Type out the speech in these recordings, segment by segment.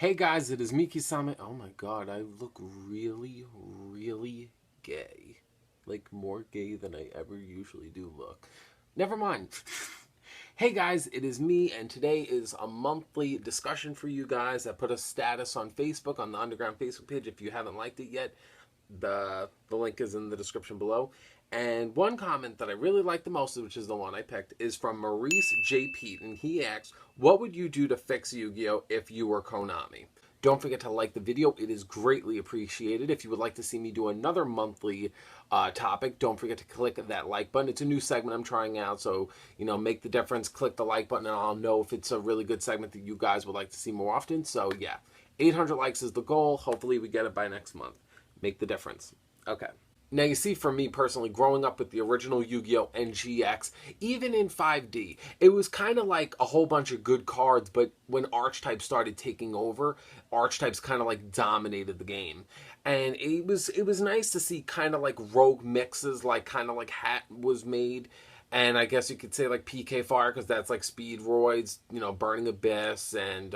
Hey guys, it is me, Kisame. Oh my god, I look really, really gay. Like, more gay than I ever usually do look. Never mind. Hey guys, it is me, and today is a monthly discussion for you guys. I put a status on Facebook, on the Underground Facebook page. If you haven't liked it yet, the link is in the description below. And one comment that I really like the most, which is the one I picked, is from Maurice J. Pete, and he asks, "What would you do to fix Yu-Gi-Oh if you were Konami?" Don't forget to like the video; it is greatly appreciated. If you would like to see me do another monthly topic, don't forget to click that like button. It's a new segment I'm trying out, so make the difference. Click the like button, and I'll know if it's a really good segment that you guys would like to see more often. So yeah, 800 likes is the goal. Hopefully, we get it by next month. Make the difference. Okay. Now, you see, for me personally, growing up with the original Yu-Gi-Oh! And GX, even in 5D, it was kind of like a whole bunch of good cards, but when Archetypes started taking over, Archetypes kind of like dominated the game. And it was nice to see kind of like rogue mixes, like kind of like Hat was made. And I guess you could say like PK Fire, because that's like Speedroids, Burning Abyss, and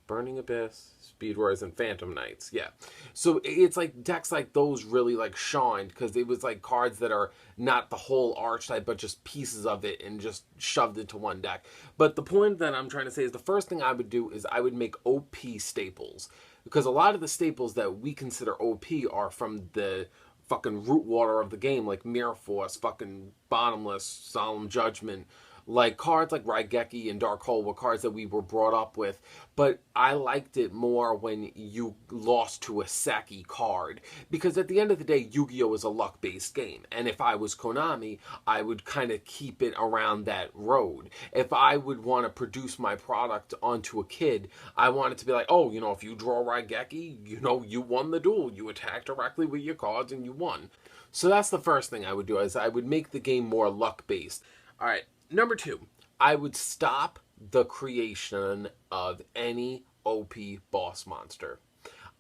Burning Abyss, Speedroids, and Phantom Knights. Yeah. So it's like decks like those really like shined because it was like cards that are not the whole archetype, but just pieces of it and just shoved into one deck. But the point that I'm trying to say is the first thing I would do is I would make OP staples. Because a lot of the staples that we consider OP are from the fucking root water of the game, like Mirror Force, fucking Bottomless, Solemn Judgment, like cards like Raigeki and Dark Hole were cards that we were brought up with, but I liked it more when you lost to a Saki card. Because at the end of the day, Yu-Gi-Oh! Is a luck-based game. And if I was Konami, I would kind of keep it around that road. If I would want to produce my product onto a kid, I want it to be like, oh, if you draw Raigeki, you won the duel. You attacked directly with your cards and you won. So that's the first thing I would do, is I would make the game more luck-based. All right. Number two, I would stop the creation of any OP boss monster.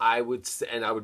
I would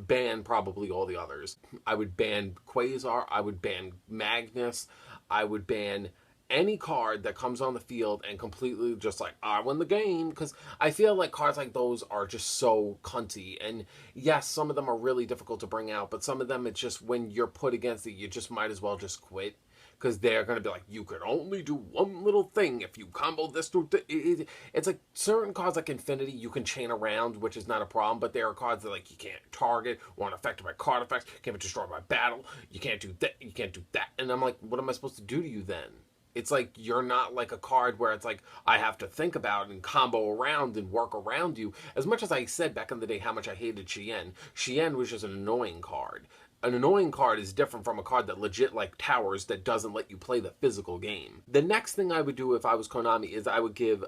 ban probably all the others. I would ban Quasar. I would ban Magnus. I would ban any card that comes on the field and completely just like, I win the game. Because I feel like cards like those are just so cunty. And yes, some of them are really difficult to bring out, but some of them, it's just when you're put against it, you just might as well just quit. Because they're going to be like, you could only do one little thing if you combo this through. It's like certain cards like Infinity you can chain around, which is not a problem. But there are cards that like you can't target, or aren't affected by card effects, can't be destroyed by battle. You can't do that. You can't do that. And I'm like, what am I supposed to do to you then? It's like you're not like a card where it's like I have to think about and combo around and work around you. As much as I said back in the day how much I hated Shien, Shien was just an annoying card. An annoying card is different from a card that legit like towers, that doesn't let you play the physical game. The next thing I would do if I was Konami is I would give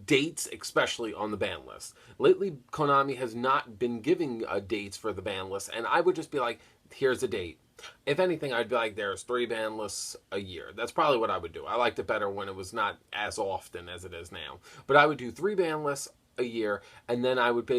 dates, especially on the ban list. Lately, Konami has not been giving dates for the ban list, and I would just be like, here's a date. If anything, I'd be like, there's 3 ban lists a year. That's probably what I would do. I liked it better when it was not as often as it is now. But I would do 3 ban lists a year, and then I would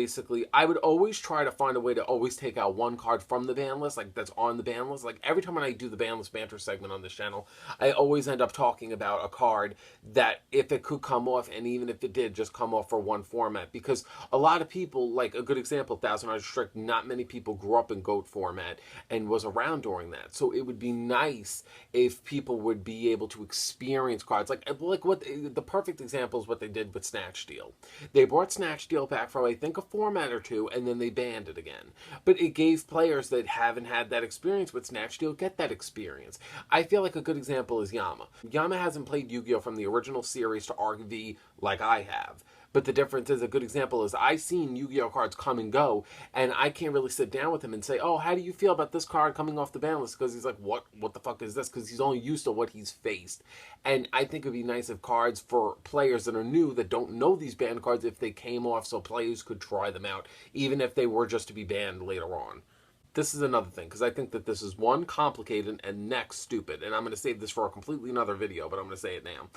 always try to find a way to always take out one card from the ban list, like that's on the ban list. Like every time when I do the ban list banter segment on this channel, I always end up talking about a card that if it could come off, and even if it did just come off for one format, because a lot of people, like a good example, Thousand Eyes Strict, not many people grew up in GOAT format and was around during that. So it would be nice if people would be able to experience cards like what the perfect example is what they did with Snatch Steal. They brought Snatch Steal back for I think a format or two, and then they banned it again. But it gave players that haven't had that experience with Snatch Steal get that experience. I feel like a good example is Yama. Yama hasn't played Yu-Gi-Oh! From the original series to RV like I have. But the difference is, a good example is, I've seen Yu-Gi-Oh! Cards come and go, and I can't really sit down with him and say, oh, how do you feel about this card coming off the ban list? Because he's like, what the fuck is this? Because he's only used to what he's faced. And I think it would be nice if cards for players that are new, that don't know these banned cards, if they came off so players could try them out, even if they were just to be banned later on. This is another thing, because I think that this is, one, complicated, and next, stupid. And I'm going to save this for a completely another video, but I'm going to say it now.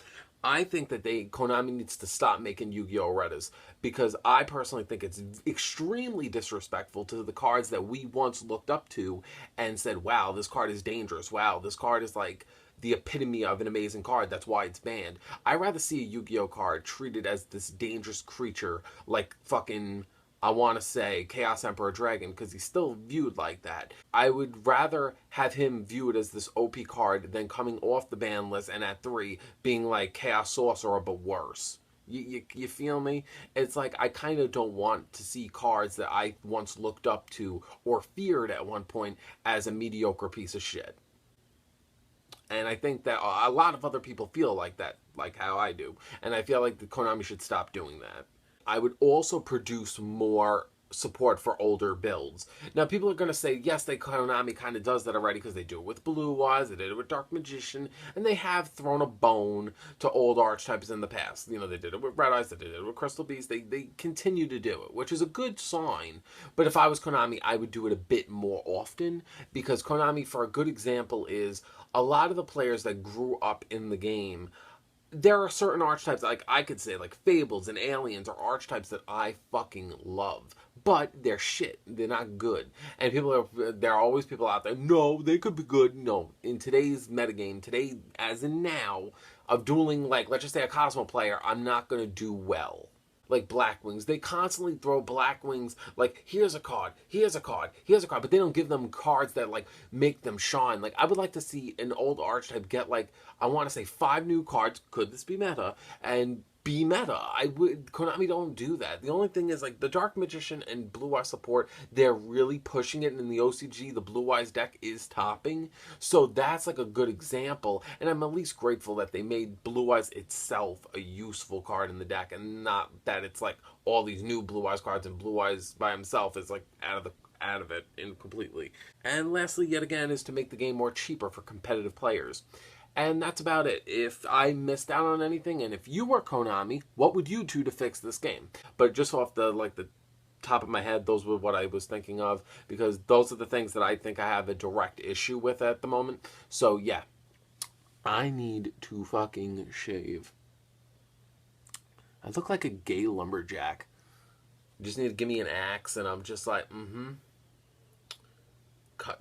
I think that Konami needs to stop making Yu-Gi-Oh! Retas, because I personally think it's extremely disrespectful to the cards that we once looked up to and said, wow, this card is dangerous. Wow, this card is like the epitome of an amazing card. That's why it's banned. I'd rather see a Yu-Gi-Oh card treated as this dangerous creature like fucking, I want to say, Chaos Emperor Dragon, because he's still viewed like that. I would rather have him viewed as this OP card than coming off the ban list and at 3 being like Chaos Sorcerer but worse. You feel me? It's like I kind of don't want to see cards that I once looked up to or feared at one point as a mediocre piece of shit. And I think that a lot of other people feel like that, like how I do. And I feel like the Konami should stop doing that. I would also produce more support for older builds. Now, people are going to say, yes, Konami kind of does that already because they do it with Blue Eyes, they did it with Dark Magician, and they have thrown a bone to old archetypes in the past. You know, they did it with Red Eyes, they did it with Crystal Beast, they continue to do it, which is a good sign. But if I was Konami, I would do it a bit more often, because Konami, for a good example, is a lot of the players that grew up in the game, there are certain archetypes, like I could say, like Fables and Aliens are archetypes that I fucking love. But they're shit. They're not good. And there are always people out there, no, they could be good. No. In today's metagame, today, as in now, of dueling, like, let's just say a Cosmo player, I'm not going to do well. Like Black Wings, they constantly throw Black Wings like, here's a card, here's a card, here's a card, but they don't give them cards that like make them shine. Like, I would like to see an old archetype get like, I want to say 5 new cards, could this be meta, and be meta. Konami don't do that. The only thing is, like, the Dark Magician and Blue Eyes support, they're really pushing it. In the OCG, the Blue Eyes deck is topping, so that's like a good example, and I'm at least grateful that they made Blue Eyes itself a useful card in the deck, and not that it's like all these new Blue Eyes cards and Blue Eyes by himself is like out of it completely. And lastly, yet again, is to make the game more cheaper for competitive players. And that's about it. If I missed out on anything, and if you were Konami, what would you do to fix this game? But just off the top of my head, those were what I was thinking of, because those are the things that I think I have a direct issue with at the moment. So yeah, I need to fucking shave. I look like a gay lumberjack. You just need to give me an axe, and I'm just like,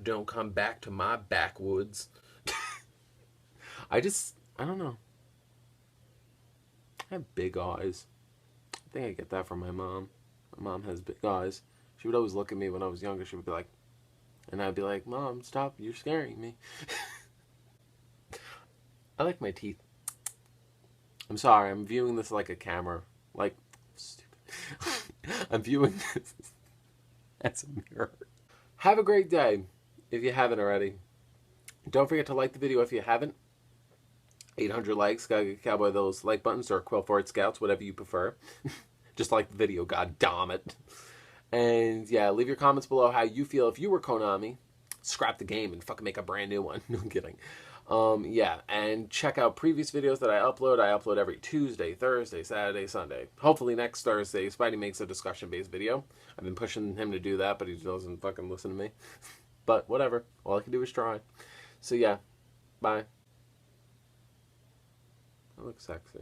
don't come back to my backwoods. I don't know. I have big eyes. I think I get that from my mom. My mom has big eyes. She would always look at me when I was younger. She would be like, and I'd be like, Mom, stop, you're scaring me. I like my teeth. I'm sorry, I'm viewing this like a camera. Like, stupid. I'm viewing this as a mirror. Have a great day, if you haven't already. Don't forget to like the video if you haven't. 800 likes, gotta get cowboy those like buttons, or Quill Forward Scouts, whatever you prefer. Just like the video, god damn it. And yeah, leave your comments below how you feel if you were Konami. Scrap the game and fucking make a brand new one. No, I'm kidding. Yeah, and check out previous videos that I upload. I upload every Tuesday, Thursday, Saturday, Sunday. Hopefully next Thursday, Spidey makes a discussion-based video. I've been pushing him to do that, but he doesn't fucking listen to me. But whatever. All I can do is try. So yeah, bye. I look sexy.